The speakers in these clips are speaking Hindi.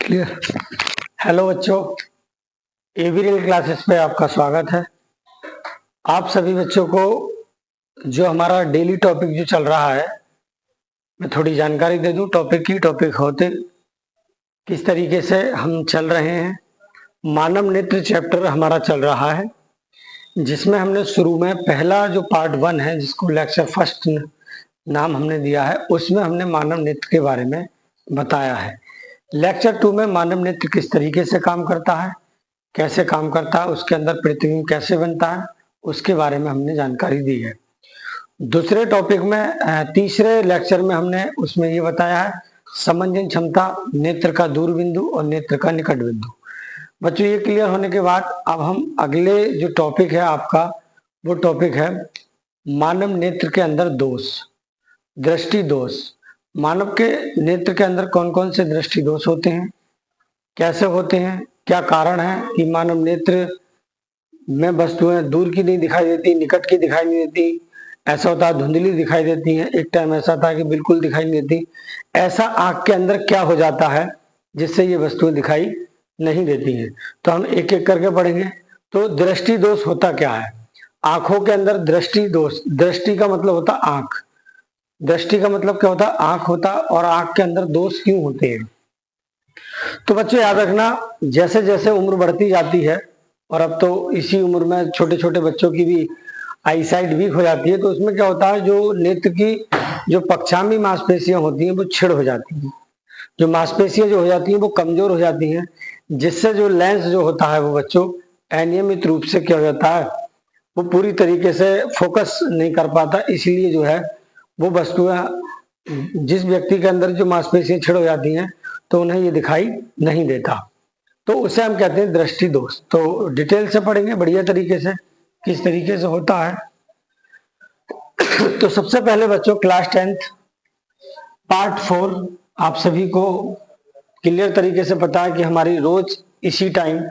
क्लियर। हेलो बच्चों, एवी रियल क्लासेस पे आपका स्वागत है। आप सभी बच्चों को जो हमारा डेली टॉपिक जो चल रहा है, मैं थोड़ी जानकारी दे दूं टॉपिक की। टॉपिक होते किस तरीके से हम चल रहे हैं। मानव नेत्र चैप्टर हमारा चल रहा है, जिसमें हमने शुरू में पहला जो पार्ट 1 है, जिसको लेक्चर फर्स्ट नाम हमने दिया है, उसमें हमने मानव नेत्र के बारे में बताया है। लेक्चर 2 में मानव नेत्र किस तरीके से काम करता है, कैसे काम करता है, उसके अंदर प्रतिबिंब कैसे बनता है, उसके बारे में हमने जानकारी दी है। दूसरे टॉपिक में तीसरे लेक्चर में हमने उसमें ये बताया है समंजन क्षमता, नेत्र का दूर बिंदु और नेत्र का निकट बिंदु। बच्चों, ये क्लियर होने के बाद अब हम अगले जो टॉपिक है आपका, वो टॉपिक है मानव नेत्र के अंदर दोष, दृष्टि दोष। मानव के नेत्र के अंदर कौन कौन से दृष्टि दोष होते हैं, कैसे होते हैं, क्या कारण है कि मानव नेत्र में वस्तुएं दूर की नहीं दिखाई देती, निकट की दिखाई नहीं देती। ऐसा होता है धुंधली दिखाई देती है, एक टाइम ऐसा था कि बिल्कुल दिखाई नहीं देती। ऐसा आंख के अंदर क्या हो जाता है जिससे ये वस्तुएं दिखाई नहीं देती हैं, तो हम एक एक करके पढ़ेंगे। तो दृष्टि दोष होता क्या है? आंखों के अंदर दृष्टि दोष, दृष्टि का मतलब होता आंख, दृष्टि का मतलब क्या होता है? आंख होता। और आंख के अंदर दोष क्यों होते हैं? तो बच्चों याद रखना, जैसे जैसे उम्र बढ़ती जाती है, और अब तो इसी उम्र में छोटे छोटे बच्चों की भी आई साइट वीक हो जाती है, तो उसमें क्या होता है, जो नेत्र की जो पक्षामी मांसपेशियां होती हैं वो छिड़ हो जाती हैं, जो मांसपेशियां जो हो जाती हैं वो कमजोर हो जाती हैं, जिससे जो लेंस जो होता है वो बच्चों अनियमित रूप से क्या हो जाता है, वो पूरी तरीके से फोकस नहीं कर पाता। इसलिए जो है वो वस्तुएं, जिस व्यक्ति के अंदर जो मांसपेशियां छिड़ हो जाती हैं तो उन्हें ये दिखाई नहीं देता, तो उसे हम कहते हैं दृष्टि दोष। तो डिटेल से पढ़ेंगे बढ़िया तरीके से किस तरीके से होता है। तो सबसे पहले बच्चों क्लास 10th पार्ट 4 आप सभी को क्लियर तरीके से पता है कि हमारी रोज इसी टाइम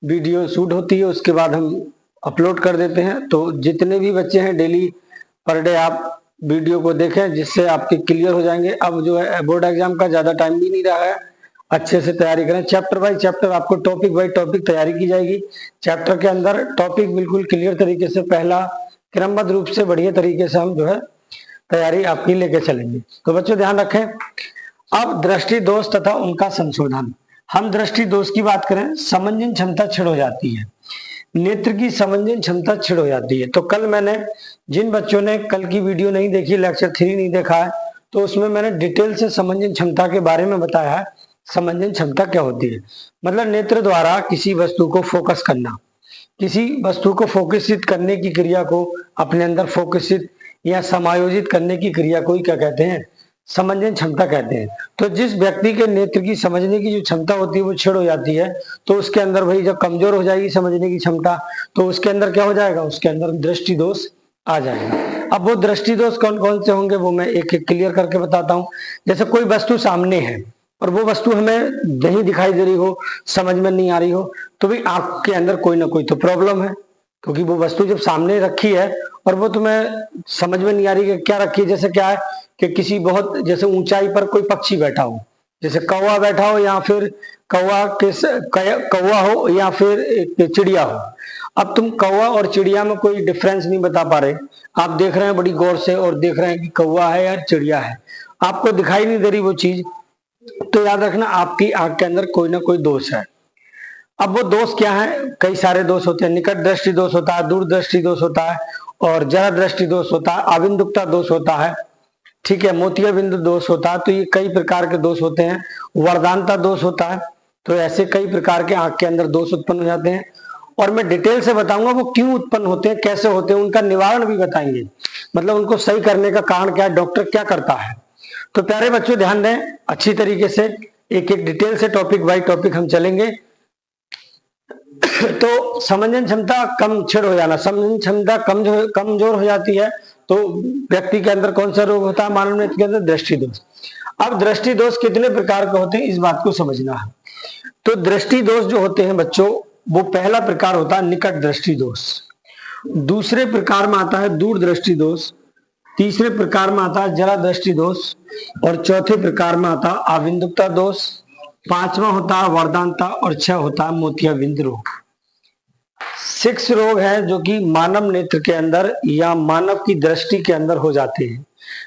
वीडियो शूट होती है, उसके बाद हम अपलोड कर देते हैं। तो जितने भी बच्चे हैं डेली पर डे आप वीडियो को देखें, जिससे आपके क्लियर हो जाएंगे। अब जो है बोर्ड एग्जाम का ज्यादा टाइम भी नहीं रहा है, अच्छे से तैयारी करें। चैप्टर बाय चैप्टर आपको टॉपिक बाय टॉपिक तैयारी की जाएगी। चैप्टर के अंदर टॉपिक बिल्कुल क्लियर तरीके से पहला क्रमबद्ध रूप से बढ़िया तरीके से हम जो है तैयारी आपकी लेके चलेंगे। तो बच्चों ध्यान रखें। अब दृष्टि दोष तथा उनका संशोधन। हम दृष्टि दोष की बात करें, समंजन क्षमता छिड़ हो जाती है, नेत्र की समंजन क्षमता छिड़ हो जाती है। तो कल मैंने, जिन बच्चों ने कल की वीडियो नहीं देखी, लेक्चर 3 नहीं देखा है, तो उसमें मैंने डिटेल से समंजन क्षमता के बारे में बताया है। समंजन क्षमता क्या होती है? मतलब नेत्र द्वारा किसी वस्तु को फोकस करना, किसी वस्तु को फोकसित करने की क्रिया को, अपने अंदर फोकसित या समायोजित करने की क्रिया को ही क्या कहते हैं? समंजन क्षमता कहते हैं। तो जिस व्यक्ति के नेत्र की समझने की जो क्षमता होती है वो छिड़ हो जाती है, तो उसके अंदर भाई जब कमजोर हो जाएगी समझने की क्षमता, तो उसके अंदर क्या हो जाएगा? उसके अंदर दृष्टि दोष आ जाएगा। अब वो दृष्टि दोष कौन कौन से होंगे वो मैं एक एक क्लियर करके बताता हूँ। जैसे कोई वस्तु सामने है और वो वस्तु हमें नहीं दिखाई दे रही हो, समझ में नहीं आ रही हो, तो भाई आंख के अंदर कोई ना कोई तो प्रॉब्लम है, क्योंकि वो वस्तु जब सामने रखी है और वो तुम्हें समझ में नहीं आ रही कि क्या रखी है। जैसे क्या है कि किसी बहुत जैसे ऊंचाई पर कोई पक्षी बैठा हो, जैसे कौवा बैठा हो, या फिर कौवा हो, या फिर एक चिड़िया हो। अब तुम कौवा और चिड़िया में कोई डिफरेंस नहीं बता पा रहे, आप देख रहे हैं बड़ी गौर से और देख रहे हैं कि कौवा है या चिड़िया है, आपको दिखाई नहीं दे रही वो चीज, तो याद रखना आपकी आंख के अंदर कोई ना कोई दोष है। अब वो दोष क्या है? कई सारे दोष होते हैं। निकट दृष्टि दोष होता है, दूर दृष्टि दोष होता है, और जरा दृष्टि दोष होता है, अबिंदुकता दोष होता है, ठीक है, मोतिया बिंदु दोष होता है। तो ये कई प्रकार के दोष होते हैं। वरदानता दोष होता है। तो ऐसे कई प्रकार के आंख के अंदर दोष उत्पन्न हो जाते हैं, और मैं डिटेल से बताऊंगा वो क्यों उत्पन्न होते हैं, कैसे होते हैं, उनका निवारण भी बताएंगे, मतलब उनको सही करने का कारण क्या है, डॉक्टर क्या करता है। तो प्यारे बच्चों ध्यान दें अच्छी तरीके से, एक एक डिटेल से टॉपिक बाय टॉपिक हम चलेंगे। तो समंजन क्षमता कम छिड़ हो जाना, समंजन क्षमता कमजोर हो जाती है, तो व्यक्ति के अंदर कौन सा रोग होता है? मानव नेत्र के अंदर दृष्टि दोष। अब दृष्टि दोष कितने प्रकार के होते हैं इस बात को समझना है। तो दृष्टि दोष जो होते हैं बच्चों, वो पहला प्रकार होता है निकट दृष्टि दोष, दूसरे प्रकार में आता है दूर दृष्टि दोष, तीसरे प्रकार में आता है जरा दृष्टि दोष, और चौथे प्रकार में आता है आबिंदुकता दोष, 5वां होता है वरदानता और 6 होता है मोतियाबिंद रोग। 6 रोग हैं जो कि मानव नेत्र के अंदर या मानव की दृष्टि के अंदर हो जाते हैं।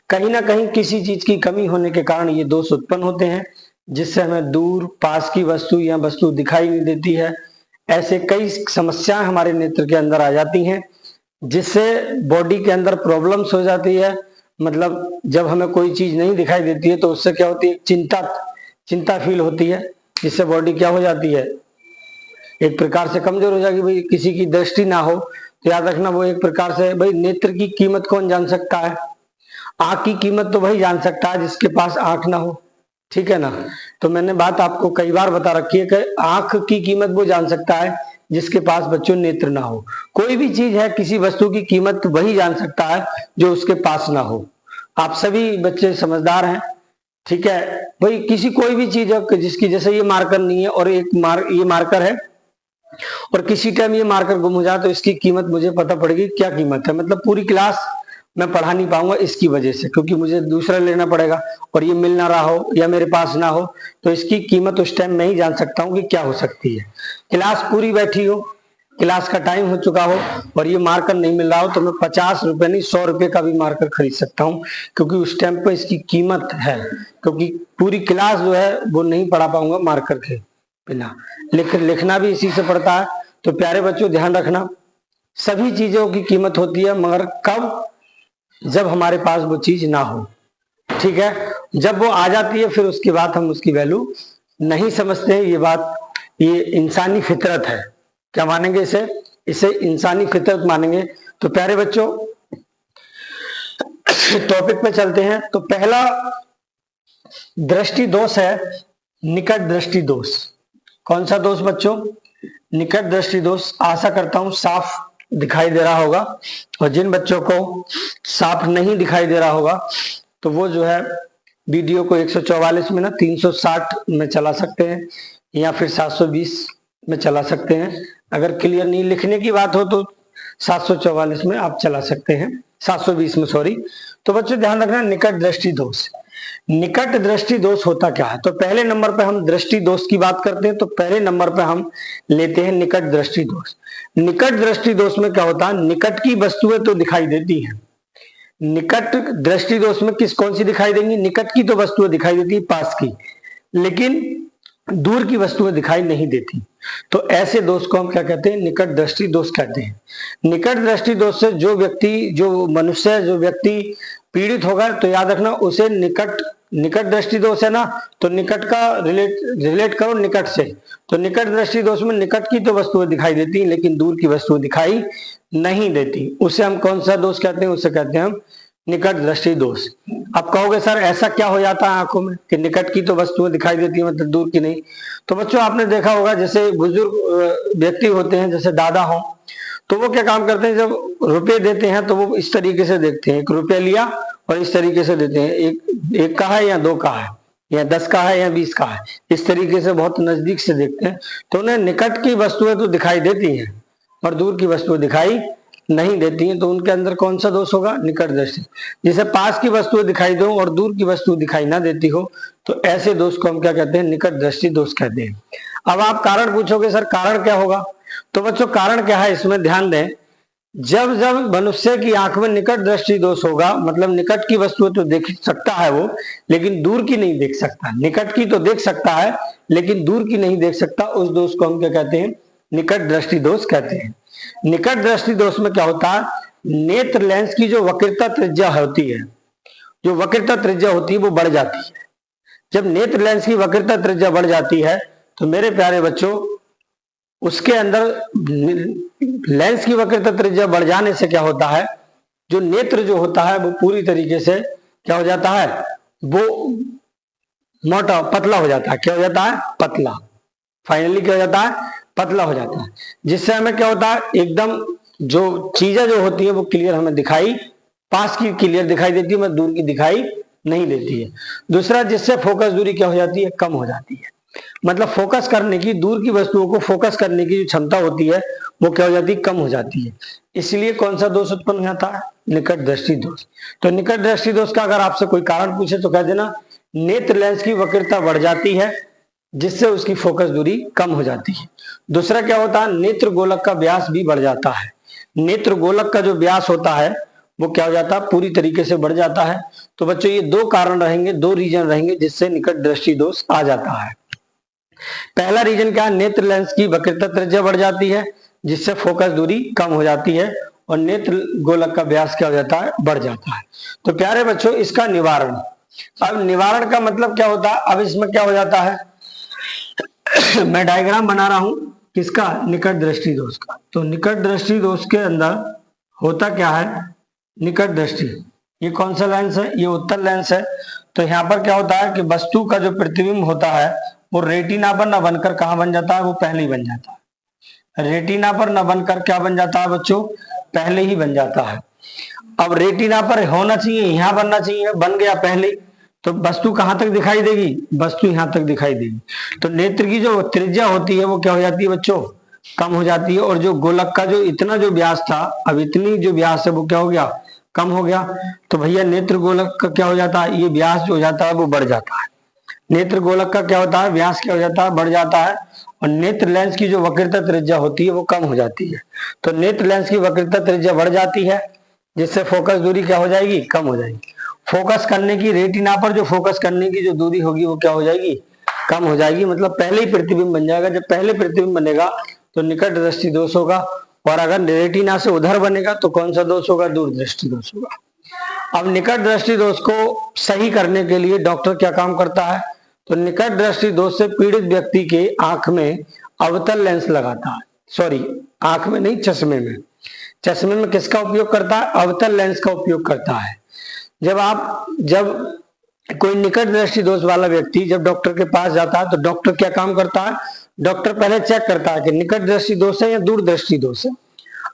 कहीं ना कहीं किसी चीज की कमी होने के कारण ये दोष उत्पन्न होते हैं, जिससे हमें दूर पास की वस्तु या वस्तु दिखाई नहीं देती है। ऐसे कई समस्याएं हमारे नेत्र के अंदर आ जाती हैं, जिससे बॉडी के अंदर प्रॉब्लम्स हो जाती है। मतलब जब हमें कोई चीज नहीं दिखाई देती है तो उससे क्या होती है, चिंता फील होती है, जिससे बॉडी क्या हो जाती है, एक प्रकार से कमजोर हो जाएगी। भाई किसी की दृष्टि ना हो तो याद रखना वो एक प्रकार से, भाई नेत्र की कीमत कौन जान सकता है? आंख की कीमत तो वही जान सकता है जिसके पास आंख ना हो, ठीक है ना। तो मैंने बात आपको कई बार बता रखी है कि आंख की कीमत वो जान सकता है जिसके पास बच्चों नेत्र ना हो। कोई भी चीज है, किसी वस्तु की कीमत वही जान सकता है जो उसके पास ना हो। आप सभी बच्चे समझदार हैं, ठीक है। भाई किसी कोई भी चीज है जिसकी, जैसे ये मार्कर नहीं है और ये मार्कर है, और किसी टाइम ये मार्कर गुम हो जाए तो इसकी कीमत मुझे पता पड़ेगी क्या कीमत है। मतलब पूरी क्लास मैं पढ़ा नहीं पाऊंगा इसकी वजह से, क्योंकि मुझे दूसरा लेना पड़ेगा और ये मिल ना रहा हो या मेरे पास ना हो, तो इसकी कीमत उस टाइम मैं ही जान सकता हूँ कि क्या हो सकती है। क्लास पूरी बैठी हो, क्लास का टाइम हो चुका हो और ये मार्कर नहीं मिल रहा हो, तो मैं 50 रुपए नहीं 100 रुपए का भी मार्कर खरीद सकता हूँ, क्योंकि उस टाइम पे इसकी कीमत है। क्योंकि पूरी क्लास जो है वो नहीं पढ़ा पाऊंगा मार्कर के बिना। लिखना भी इसी से पड़ता है। तो प्यारे बच्चों ध्यान रखना, सभी चीजों की कीमत होती है, मगर कब? जब हमारे पास वो चीज ना हो, ठीक है। जब वो आ जाती है फिर उसके बाद हम उसकी वैल्यू नहीं समझते हैं। ये बात, ये इंसानी फितरत है। क्या मानेंगे इसे? इसे इंसानी फितरत मानेंगे। तो प्यारे बच्चों टॉपिक पे चलते हैं। तो पहला दृष्टि दोष है निकट दृष्टि दोष। कौन सा दोष बच्चों? निकट दृष्टि दोष। आशा करता हूं साफ दिखाई दे रहा होगा, और जिन बच्चों को साफ नहीं दिखाई दे रहा होगा तो वो जो है वीडियो को 144 में ना 360 में चला सकते हैं या फिर 720 में चला सकते हैं। अगर क्लियर नहीं लिखने की बात हो तो 744 में आप चला सकते हैं, 720 में सॉरी। तो बच्चों ध्यान रखना, निकट दृष्टि दोष। निकट दृष्टि दोष होता क्या है? तो पहले नंबर पे हम दृष्टि दोष की बात करते हैं, तो पहले नंबर पे हम लेते हैं निकट दृष्टि दोष। निकट दृष्टि दोष में क्या होता है? निकट की वस्तुएं तो दिखाई देती हैं। निकट दृष्टि दोष में कौन सी दिखाई देंगी? निकट की तो वस्तुएं दिखाई देती है, पास की, लेकिन दूर की वस्तुएं दिखाई नहीं देती। तो ऐसे दोष को हम क्या कहते हैं? निकट दृष्टि दोष कहते हैं। निकट दृष्टि दोष से जो व्यक्ति पीड़ित होगा, तो याद रखना उसे निकट दृष्टि दोष है ना, तो निकट का रिलेट करो निकट से। तो निकट दृष्टि दोष में निकट की तो वस्तुएं दिखाई देती, लेकिन दूर की वस्तुएं दिखाई नहीं देती। उसे हम कौन सा दोष कहते हैं? उसे कहते हैं हम निकट दृष्टि दोष। आप कहोगे सर ऐसा क्या हो जाता है आंखों में कि निकट की तो वस्तुएं दिखाई देती है मतलब दूर की नहीं? तो बच्चों आपने देखा होगा, जैसे बुजुर्ग व्यक्ति होते हैं, जैसे दादा हो, तो वो क्या काम करते हैं, जब रुपए देते हैं तो वो इस तरीके से देखते हैं, 1 रुपया लिया और इस तरीके से देते हैं, एक का है या 2 का है या 10 का है या 20 का है, इस तरीके से बहुत नजदीक से देखते हैं। तो उन्हें निकट की वस्तुएं तो दिखाई देती हैं और दूर की वस्तुएं दिखाई नहीं देती हैं। तो उनके अंदर कौन सा दोष होगा? निकट दृष्टि। जैसे पास की वस्तुएं दिखाई दो और दूर की वस्तु दिखाई ना देती हो, तो ऐसे दोष को हम क्या कहते हैं? निकट दृष्टि दोष कहते हैं। अब आप कारण पूछोगे सर कारण क्या होगा? तो बच्चों कारण क्या है इसमें ध्यान दें। जब जब मनुष्य की आंख में निकट दृष्टि दोष होगा, मतलब निकट की वस्तु तो देख सकता है वो, लेकिन दूर की नहीं देख सकता। निकट की तो देख सकता है लेकिन दूर की नहीं देख सकता, उस दोष को हम क्या कहते हैं? निकट दृष्टि दोष कहते हैं। निकट दृष्टि दोष में क्या होता है? नेत्र लेंस की जो वक्रता त्रिज्या होती है, जो वक्रता त्रिज्या होती है वो बढ़ जाती है। जब नेत्र लेंस की वक्रता त्रिज्या बढ़ जाती है तो मेरे प्यारे बच्चों उसके अंदर लेंस की वक्रता त्रिज्या बढ़ जाने से क्या होता है? जो नेत्र जो होता है वो पूरी तरीके से क्या हो जाता है? वो मोटा पतला हो जाता है। क्या हो जाता है? पतला। फाइनली क्या हो जाता है? पतला हो जाता है, जिससे हमें क्या होता है? एकदम जो चीजें जो होती है वो क्लियर हमें दिखाई, पास की क्लियर दिखाई देती है, दूर की दिखाई नहीं देती है। दूसरा, जिससे फोकस दूरी क्या हो जाती है? कम हो जाती है। मतलब फोकस करने की, दूर की वस्तुओं को फोकस करने की जो क्षमता होती है वो क्या हो जाती है? कम हो जाती है। इसलिए कौन सा दोष उत्पन्न होता है? निकट दृष्टि दोष। तो निकट दृष्टि दोष का अगर आपसे कोई कारण पूछे तो कह देना नेत्र लेंस की वक्रता बढ़ जाती है जिससे उसकी फोकस दूरी कम हो जाती है। दूसरा क्या होता है, नेत्र गोलक का व्यास भी बढ़ जाता है। नेत्र गोलक का जो व्यास होता है वो क्या हो जाता है, पूरी तरीके से बढ़ जाता है। तो बच्चों ये दो कारण रहेंगे, दो रीजन रहेंगे जिससे निकट दृष्टि दोष आ जाता है। पहला रीजन क्या है, नेत्र लेंस की वक्रता त्रिज्या बढ़ जाती है जिससे फोकस दूरी कम हो जाती है और नेत्र गोलक का व्यास क्या हो जाता है, बढ़ जाता है। तो प्यारे बच्चों इसका निवारण, अब निवारण का मतलब क्या होता है, अब इसमें क्या हो जाता है मैं डायग्राम बना रहा हूं किसका, निकट दृष्टि दोष का। तो निकट दृष्टि दोष के अंदर होता क्या है, निकट दृष्टि, ये कौन सा लेंस है, ये उत्तल लेंस है। तो यहाँ पर क्या होता है कि वस्तु का जो प्रतिबिंब होता है वो रेटिना पर न बनकर कहाँ बन जाता है, वो पहले ही बन जाता है। रेटिना पर न बनकर क्या बन जाता है बच्चों, पहले ही बन जाता है। अब रेटिना पर होना चाहिए, यहाँ बनना चाहिए, बन गया पहले, तो वस्तु कहां तक दिखाई देगी, वस्तु यहां तक दिखाई देगी। तो नेत्र की जो त्रिज्या होती है वो क्या हो जाती है बच्चों, कम हो जाती है। और जो गोलक का जो इतना जो व्यास था, अब इतनी जो व्यास है वो क्या हो गया, कम हो गया। तो भैया नेत्र गोलक का क्या हो जाता है, ये व्यास जो हो जाता है वो बढ़ जाता है। नेत्र गोलक का क्या होता है, व्यास क्या हो जाता है, बढ़ जाता है। और नेत्र लेंस की जो वक्रता त्रिज्या होती है वो कम हो जाती है। तो नेत्र लेंस की वक्रता त्रिज्या बढ़ जाती है जिससे फोकस दूरी क्या हो जाएगी, कम हो जाएगी। फोकस करने की, रेटिना पर जो फोकस करने की जो दूरी होगी वो क्या हो जाएगी, कम हो जाएगी। मतलब पहले ही प्रतिबिंब बन जाएगा। जब पहले प्रतिबिंब बनेगा तो निकट दृष्टि दोष होगा, और अगर रेटिना से उधर बनेगा तो कौन सा दोष होगा, दूर दृष्टि दोष होगा। अब निकट दृष्टि दोष को सही करने के लिए डॉक्टर क्या काम करता है, तो निकट दृष्टि दोष से पीड़ित व्यक्ति के आंख में अवतल लेंस लगाता है। सॉरी, आंख में नहीं, चश्मे में। चश्मे में किसका उपयोग करता है, अवतल लेंस का उपयोग करता है। जब कोई निकट दृष्टि दोष वाला व्यक्ति जब डॉक्टर के पास जाता है तो डॉक्टर क्या काम करता है, डॉक्टर पहले चेक करता है कि निकट दृष्टि दोष है या दूर दृष्टि दोष है।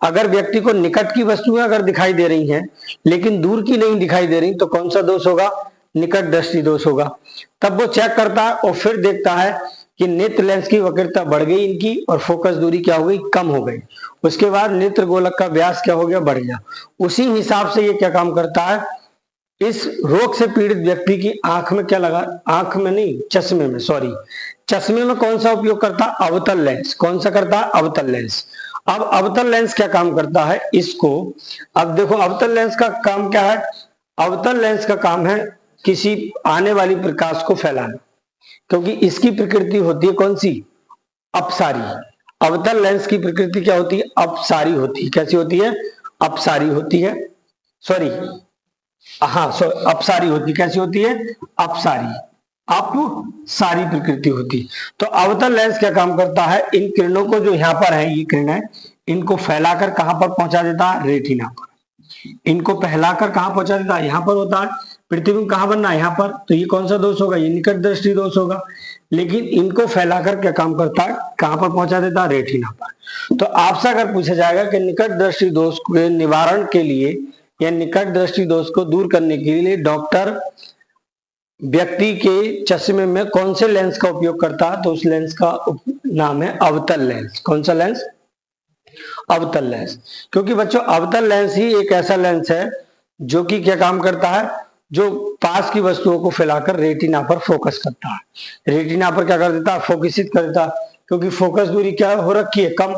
अगर व्यक्ति को निकट की वस्तुएं अगर दिखाई दे रही हैं लेकिन दूर की नहीं दिखाई दे रही तो कौन सा दोष होगा, निकट दृष्टि दोष होगा। तब वो चेक करता है और फिर देखता है कि नेत्र लेंस की वक्रता बढ़ गई इनकी और फोकस दूरी क्या हो गई, कम हो गई। उसके बाद नेत्र गोलक का व्यास क्या हो गया, बढ़ गया। उसी हिसाब से ये क्या काम करता है, इस रोग से पीड़ित व्यक्ति की आंख में क्या लगा, आंख में नहीं, चश्मे में, सॉरी, चश्मे में कौन सा उपयोग करता है, अवतल लेंस। कौन सा करता है, अवतल लेंस। अब अवतल लेंस क्या काम करता है, इसको अब देखो अवतल लेंस का काम क्या है, अवतल लेंस का काम है किसी आने वाली प्रकाश को फैलाना, क्योंकि इसकी प्रकृति होती है कौन सी, अपसारी। अवतल लेंस की प्रकृति क्या होती है, अपसारी होती है। कैसी होती है, अपसारी होती है, सॉरी, हाँ अपसारी होती, कैसी होती है, अपसारी, अपसारी प्रकृति होती। तो अवतल लेंस क्या काम करता है, इन किरणों को जो यहाँ पर है, ये किरणें, इनको फैलाकर कहां पर पहुंचा देता है, रेटिना पर। इनको फैलाकर कहां पहुंचा देता है, यहाँ पर होता है। प्रतिबिंब कहां बनना है, यहाँ पर। तो ये कौन सा दोष होगा, ये निकट दृष्टि दोष होगा। लेकिन इनको फैलाकर क्या काम करता है, कहां पर पहुंचा देता है, रेटिना पर। तो आपसे अगर पूछा जाएगा कि निकट दृष्टि दोष के निवारण के लिए या निकट दृष्टि दोष को दूर करने के लिए डॉक्टर व्यक्ति के चश्मे में कौन से लेंस का उपयोग करता है, तो उस लेंस का नाम है अवतल लेंस। कौन सा लेंस, अवतल लेंस। क्योंकि बच्चों अवतल लेंस ही एक ऐसा लेंस है जो कि क्या काम करता है, जो पास की वस्तुओं को फैलाकर रेटिना पर फोकस करता है। रेटिना पर क्या कर देता है, फोकसित कर देता है। क्योंकि फोकस दूरी क्या हो रखी है, कम,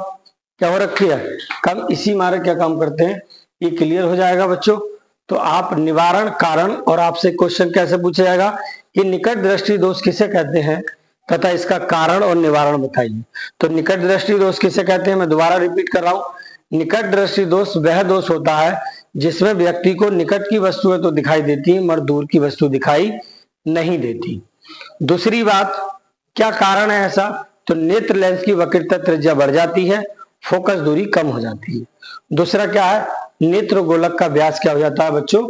क्या हो रखी है, कम। इसी मारे क्या काम करते हैं, ये क्लियर हो जाएगा बच्चों। तो आप निवारण, कारण, और आपसे क्वेश्चन कैसे पूछा जाएगा कि निकट दृष्टि दोष किसे कहते हैं तथा इसका कारण और निवारण बताइए। तो निकट दृष्टि दोष किसे कहते हैं, मैं दोबारा रिपीट कर रहा हूं। निकट दृष्टि दोष वह दोष होता है जिसमें व्यक्ति को निकट की वस्तुएं तो दिखाई देती है मगर दूर की वस्तु दिखाई नहीं देती। दूसरी बात, क्या कारण है ऐसा, तो नेत्र लेंस की वक्रता त्रिज्या बढ़ जाती है, फोकस दूरी कम हो जाती है। दूसरा क्या है, नेत्र गोलक का व्यास क्या हो जाता है बच्चों,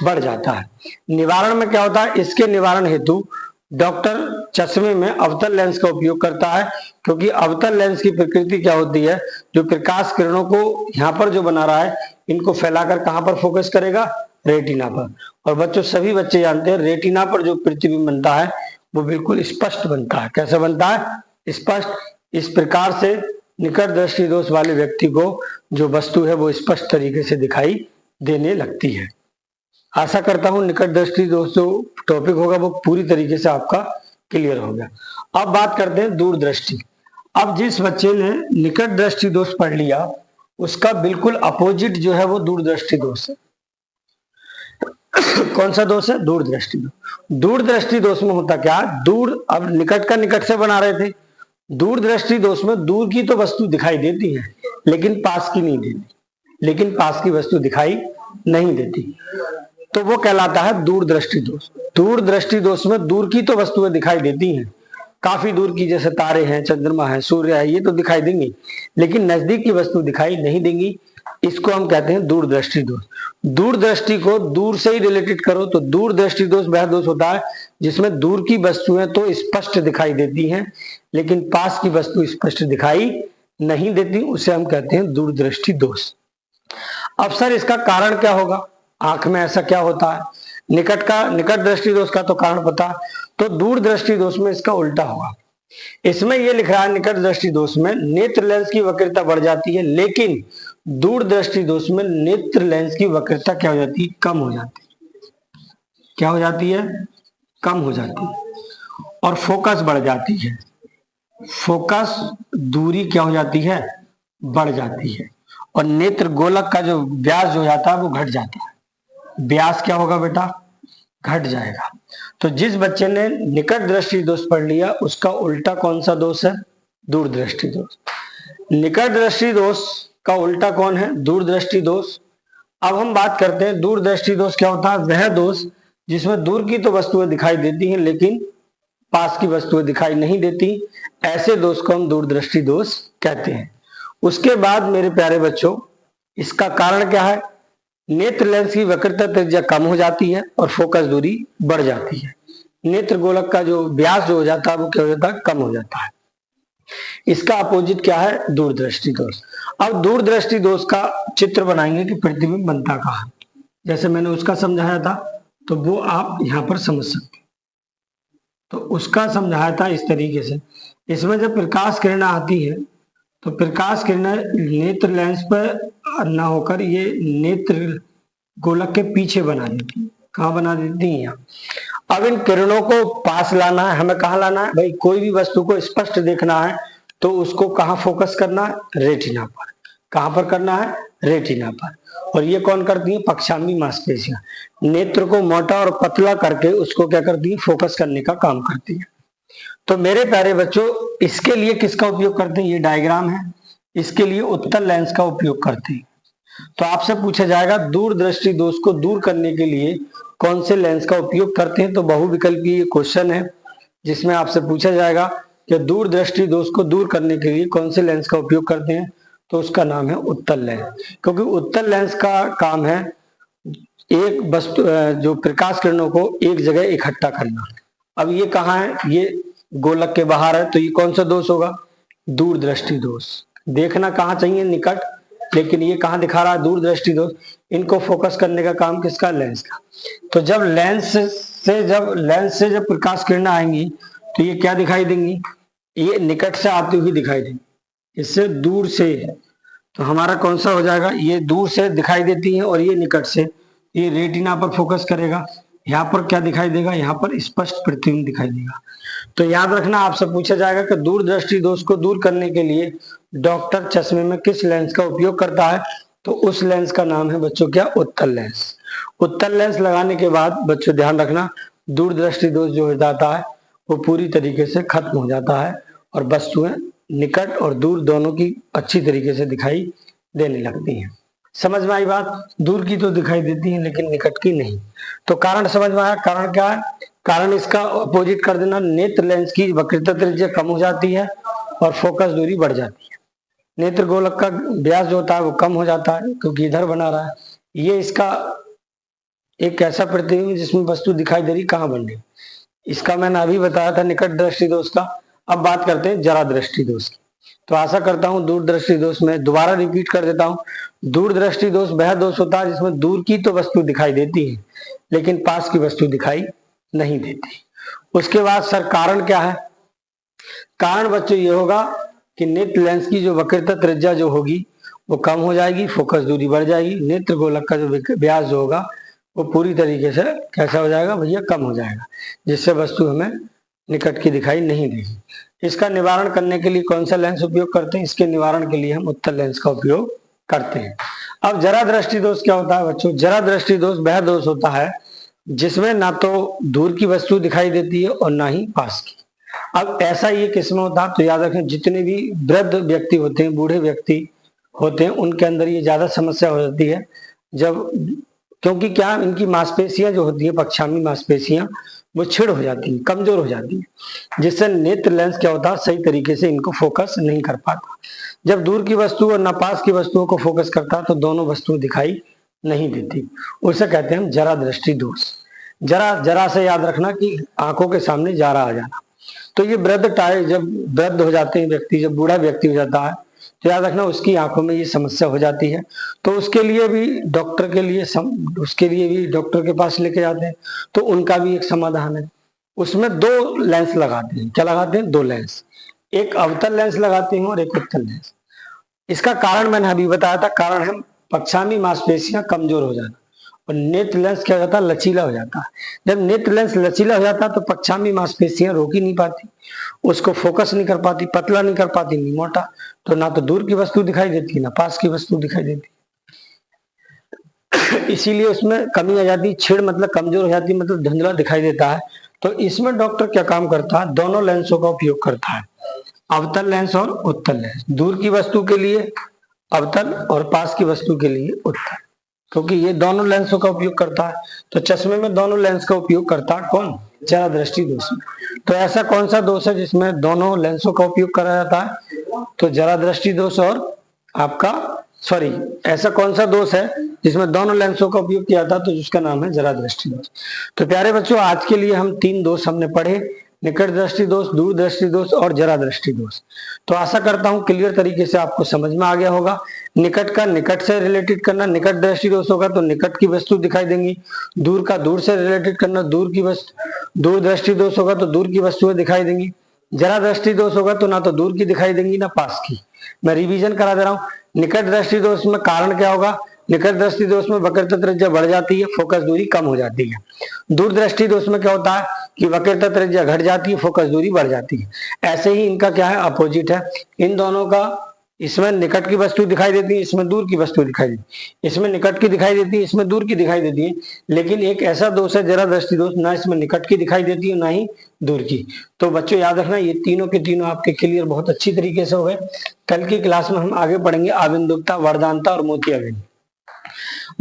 बढ़ जाता है। निवारण में क्या होता है, इसके निवारण हेतु डॉक्टर चश्मे में अवतल लेंस का उपयोग करता है। क्योंकि अवतल लेंस की प्रकृति क्या होती है, जो प्रकाश किरणों को यहाँ पर जो बना रहा है, इनको फैलाकर कहां पर फोकस करेगा, रेटिना पर। और बच्चों सभी बच्चे जानते हैं रेटिना पर जो प्रतिबिंब बनता है वो बिल्कुल स्पष्ट बनता है। कैसे बनता है, स्पष्ट। इस प्रकार से निकट दृष्टि दोष वाले व्यक्ति को जो वस्तु है वो स्पष्ट तरीके से दिखाई देने लगती है। आशा करता हूं निकट दृष्टि दोष जो टॉपिक होगा वो पूरी तरीके से आपका क्लियर हो गया। अब बात करते हैं दूरदृष्टि। अब जिस बच्चे ने निकट दृष्टि दोष पढ़ लिया उसका बिल्कुल अपोजिट जो है वो दूरदृष्टि दोष है। कौन सा दोष है? दूरदृष्टि दोष। दूरदृष्टि दोष में होता क्या? दूर, अब निकट का निकट से बना रहे थे, दूरदृष्टि दोष में दूर की तो वस्तु दिखाई देती है लेकिन पास की नहीं देती, लेकिन पास की वस्तु दिखाई नहीं देती, तो वो कहलाता है दूरदृष्टि दोष। दूरदृष्टि दोष में दूर की तो वस्तुएं दिखाई देती हैं, काफी दूर की, जैसे तारे हैं, चंद्रमा है, सूर्य है, ये तो दिखाई देंगी, लेकिन नजदीक की वस्तु दिखाई नहीं देंगी। इसको हम कहते हैं दूरदृष्टि दोष। दूरदृष्टि को दूर से ही रिलेटेड करो तो दूरदृष्टि दोष वह दोष होता है जिसमें दूर की वस्तुएं तो स्पष्ट दिखाई देती हैं लेकिन पास की वस्तु स्पष्ट दिखाई नहीं देती, उसे हम कहते हैं दूरदृष्टि दोष। अब सर इसका कारण क्या होगा? आंख में ऐसा क्या होता है? निकट दृष्टि दोष का तो कारण पता, तो दूरदृष्टि दोष में इसका उल्टा होगा। इसमें यह लिख रहा है निकट दृष्टि दोष में नेत्र लेंस की वक्रता बढ़ जाती है, लेकिन दूरदृष्टि दोष में नेत्र लेंस की वक्रता क्या हो जाती है? कम हो जाती है। क्या हो जाती है? कम हो जाती है। और फोकस बढ़ जाती है। फोकस दूरी क्या हो जाती है? बढ़ जाती है। और नेत्र गोलक का जो व्यास जो जाता है वो घट जाता है। व्यास क्या होगा बेटा? घट जाएगा। तो जिस बच्चे ने निकट दृष्टि दोष पढ़ लिया उसका उल्टा कौन सा दोष है? दूरदृष्टि दोष। निकट दृष्टि दोष का उल्टा कौन है? दूरदृष्टि दोष। अब हम बात करते हैं दूरदृष्टि दोष क्या होता है? वह दोष जिसमें दूर की तो वस्तुएं दिखाई देती हैं लेकिन पास की वस्तुएं दिखाई नहीं देती, ऐसे दोष को हम दूरदृष्टि दोष कहते हैं। उसके बाद मेरे प्यारे बच्चों, इसका कारण क्या है? नेत्र लेंस की वक्रता त्रिज्या कम हो जाती है और फोकस दूरी बढ़ जाती है। नेत्र गोलक का जो व्यास जो हो जाता है वो क्या हो जाता है? कम हो जाता है। इसका अपोजिट क्या है? दूरदृष्टि दोष। अब दूरदृष्टि दोष का चित्र बनाएंगे कि प्रतिबिंब बनता कहाँ है। जैसे मैंने उसका समझाया था तो वो आप यहाँ पर समझ सकते। तो उसका समझाया था इस तरीके से, इसमें जब प्रकाश किरण आती है तो प्रकाश किरणें नेत्र लेंस पर ना होकर ये नेत्र गोलक के पीछे बना देती है। कहाँ बना देती है? यहाँ। अब इन किरणों को पास लाना है, हमें कहाँ लाना है भाई? कोई भी वस्तु को स्पष्ट देखना है तो उसको कहाँ फोकस करना है? रेटिना पर। कहाँ पर करना है? रेटिना पर। और ये कौन करती है? पक्षामी मांसपेशियां नेत्र को मोटा और पतला करके उसको क्या करती है? फोकस करने का काम करती है। तो मेरे प्यारे बच्चों, इसके लिए किसका उपयोग करते हैं? ये डायग्राम है, इसके लिए उत्तल लेंस का उपयोग करते हैं। तो आपसे पूछा जाएगा दूरदृष्टि दोष को दूर करने के लिए कौन से लेंस का उपयोग करते हैं? तो बहुविकल्पीय ये क्वेश्चन है जिसमें आपसे पूछा जाएगा कि दूरदृष्टि दोष को दूर करने के लिए कौन से लेंस का उपयोग करते हैं? तो उसका नाम है उत्तल लेंस, क्योंकि उत्तल लेंस का काम है एक वस्तु जो प्रकाश किरणों को एक जगह इकट्ठा करना। अब ये कहाँ है? ये गोलक के बाहर है, तो ये कौन सा दोष होगा? दूरदृष्टि दोष। देखना कहाँ चाहिए? निकट, लेकिन ये कहाँ दिखा रहा है? दूरदृष्टि दोष। इनको फोकस करने का काम किसका? लेंस का। तो जब लेंस से जब प्रकाश किरणें आएंगी तो ये क्या दिखाई देंगी? ये निकट से आती हुई दिखाई देंगी, इससे दूर से। तो हमारा कौन सा हो जाएगा? ये दूर से दिखाई देती है और ये निकट से। ये रेटिना पर फोकस करेगा। यहाँ पर क्या दिखाई देगा? यहाँ पर स्पष्ट प्रतिबिंब दिखाई देगा। तो याद रखना, आपसे पूछा जाएगा कि दूरदृष्टि दोष को दूर करने के लिए डॉक्टर चश्मे में किस लेंस का उपयोग करता है? तो उस लेंस का नाम है बच्चों क्या? उत्तल लेंस। उत्तल लेंस लगाने के बाद बच्चों ध्यान रखना, दूरदृष्टि दोष जो हो जाता है वो पूरी तरीके से खत्म हो जाता है और वस्तुएं निकट और दूर दोनों की अच्छी तरीके से दिखाई देने लगती हैं। समझ में आई बात? दूर की तो दिखाई देती है लेकिन निकट की नहीं। तो कारण समझ में आया? कारण क्या है? कारण इसका अपोजिट कर देना, नेत्र लेंस की वक्रता त्रिज्या कम हो जाती है और फोकस दूरी बढ़ जाती है। नेत्र गोलक का व्यास जो होता है वो कम हो जाता है क्योंकि इधर बना रहा है। ये इसका एक ऐसा प्रतिबिंब जिसमें वस्तु दिखाई दे रही, कहाँ बन रही, इसका मैंने अभी बताया था निकट दृष्टि दोष का। अब बात करते हैं जरा दृष्टि दोष की। तो आशा करता हूं दूरदृष्टि दोष में दोबारा रिपीट कर देता हूं। दूरदृष्टि दोष वह दोष होता है जिसमें दूर की तो वस्तु दिखाई देती है लेकिन पास की वस्तु दिखाई नहीं देती। उसके बाद सर कारण क्या है? कारण बच्चों ये होगा कि नेत्र लेंस की जो वक्रता त्रिज्या जो होगी वो कम हो जाएगी, फोकस दूरी बढ़ जाएगी, नेत्र गोलक का जो व्यास जो होगा वो पूरी तरीके से कैसा हो जाएगा भैया? कम हो जाएगा, जिससे वस्तु हमें निकट की दिखाई नहीं देगी। इसका निवारण करने के लिए कौन सा लेंस उपयोग करते हैं? इसके निवारण के लिए हम उत्तल लेंस का उपयोग करते हैं। अब जरा दृष्टि दोष क्या होता है बच्चों? जरा दृष्टि दोष वह दोष होता है जिसमें ना तो दूर की वस्तु दिखाई देती है और ना ही पास की। अब ऐसा ये किस्म होता है, तो याद रखें जितने भी वृद्ध व्यक्ति होते हैं, बूढ़े व्यक्ति होते हैं, उनके अंदर ये ज्यादा समस्या हो जाती है जब, क्योंकि क्या इनकी मांसपेशियां जो होती है, पक्षामी मांसपेशियां, वो छिड़ हो जाती है, कमजोर हो जाती है, जिससे नेत्र लेंस क्या होता है, सही तरीके से इनको फोकस नहीं कर पाता। जब दूर की वस्तु और ना पास की वस्तुओं को फोकस करता है तो दोनों वस्तुएं दिखाई नहीं देती, उसे कहते हैं हम जरा दृष्टि दोष। जरा जरा से याद रखना कि आंखों के सामने जारा आ जाना। तो ये जब वृद्ध हो जाते हैं व्यक्ति, जब बूढ़ा व्यक्ति हो जाता है, तो याद रखना उसकी आंखों में ये समस्या हो जाती है। तो उसके लिए भी डॉक्टर के पास लेके जाते हैं, तो उनका भी एक समाधान है। उसमें 2 लेंस लगाते हैं। क्या लगाते हैं? 2 लेंस, एक अवतल लेंस लगाते हैं और एक उत्तल लेंस। इसका कारण मैंने अभी बताया था, कारण है पक्षामी मांसपेशियां कमजोर हो जाना, और नेत्र लेंस क्या होता है? लचीला हो जाता है। जब नेत्र लेंस लचीला हो जाता है तो पक्षामी मांसपेशियां रोक ही नहीं पाती, उसको फोकस नहीं कर पाती, पतला नहीं कर पाती, नहीं मोटा, तो ना तो दूर की वस्तु दिखाई देती ना पास की वस्तु दिखाई देती। इसीलिए उसमें कमी आ जाती, छिड़ मतलब कमजोर हो जाती, मतलब धुंधला दिखाई देता है। तो इसमें डॉक्टर क्या काम करता है? दोनों लेंसों का उपयोग करता है, अवतल लेंस और उत्तल लेंस। दूर की वस्तु के लिए अवतल और पास की वस्तु के लिए उत्तल, क्योंकि ये दोनों लेंसों का उपयोग करता है। तो चश्मे में दोनों लेंस का उपयोग करता है कौन? जरा दृष्टि दोष में। तो ऐसा कौन सा दोष है जिसमें दोनों लेंसों का उपयोग करा जाता है? तो जरा दृष्टि दोष और ऐसा कौन सा दोष है जिसमें दोनों लेंसों का उपयोग किया था? तो जिसका नाम है जरा दृष्टि दोष। तो प्यारे बच्चों, आज के लिए हम 3 दोष हमने पढ़े, निकट दृष्टि दोष, दूर दृष्टि दोष और जरा दृष्टि दोष। तो आशा करता हूं क्लियर तरीके से आपको समझ में आ गया होगा। निकट का निकट से रिलेटेड करना, निकट दृष्टि दोष होगा तो निकट की वस्तु दिखाई देंगी। दूर का दूर से रिलेटेड करना, दूर दृष्टि दोष होगा तो दूर की वस्तुएं दिखाई देंगी। जरा दृष्टि दोष होगा तो ना तो दूर की दिखाई देंगी ना पास की। मैं रिवीजन करा दे रहा हूँ। निकट दृष्टि दोष में कारण क्या होगा? निकट दृष्टि दोष में वक्रता त्रिज्या बढ़ जाती है, फोकस दूरी कम हो जाती है। दूर दृष्टि दोष में क्या होता है कि वक्रता त्रिज्या घट जाती है, फोकस दूरी बढ़ जाती है। ऐसे ही इनका क्या है? अपोजिट है। इन दोनों का, इसमें निकट की वस्तु दिखाई देती है, इसमें दूर की वस्तु दिखाई देती है। इसमें निकट की दिखाई देती है, इसमें दूर की दिखाई देती है। लेकिन एक ऐसा दोष है जरा दृष्टि दोष, ना इसमें निकट की दिखाई देती है ना ही दूर की। तो बच्चों याद रखना, ये तीनों के तीनों आपके क्लियर बहुत अच्छी तरीके से हो गए। कल की क्लास में हम आगे पढ़ेंगे आबिंदुकता, वरदानता और मोतियाबिंद।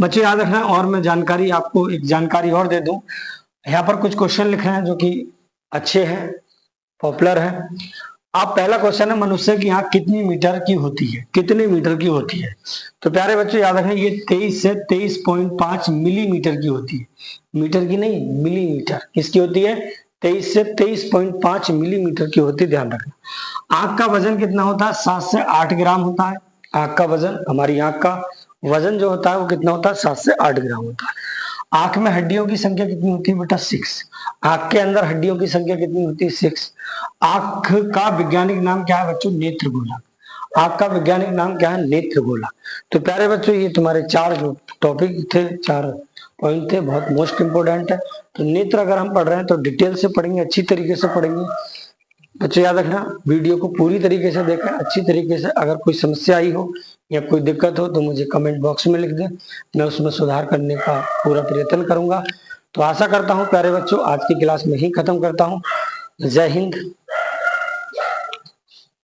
बच्चों याद रखना, और मैं आपको एक जानकारी और दे दूं। यहाँ पर कुछ क्वेश्चन लिखे हैं जो कि अच्छे हैं, पॉपुलर है। आप पहला क्वेश्चन है, मनुष्य की आंख कितनी मीटर की होती है? कितने मीटर की होती है? तो प्यारे बच्चों याद रखें, ये 23 से 23.5 मिलीमीटर की होती है। मीटर की नहीं, मिलीमीटर। किसकी होती है? 23 से 23.5 मिलीमीटर की होती है, ध्यान रखना। आंख का वजन कितना होता है? 7 से 8 ग्राम होता है। आंख का वजन, हमारी आंख का वजन जो होता है वो कितना होता है? 7 से 8 ग्राम होता है। आंख में हड्डियों की संख्या कितनी होती है बेटा? 6। आंख के अंदर हड्डियों की संख्या कितनी होती है? 6। आंख का वैज्ञानिक नाम क्या है बच्चों? नेत्रगोला। आंख का वैज्ञानिक नाम क्या है? नेत्रगोला। तो प्यारे बच्चों, ये तुम्हारे 4 टॉपिक थे, 4 पॉइंट थे, बहुत मोस्ट इंपोर्टेंट है। तो नेत्र अगर हम पढ़ रहे हैं तो डिटेल से पढ़ेंगे, अच्छी तरीके से पढ़ेंगे। बच्चों याद रखना, वीडियो को पूरी तरीके से देखें, अच्छी तरीके से। अगर कोई समस्या आई हो या कोई दिक्कत हो तो मुझे कमेंट बॉक्स में लिख दें, मैं उसमें सुधार करने का पूरा प्रयत्न करूंगा। तो आशा करता हूं प्यारे बच्चों, आज की क्लास में ही खत्म करता हूं। जय हिंद।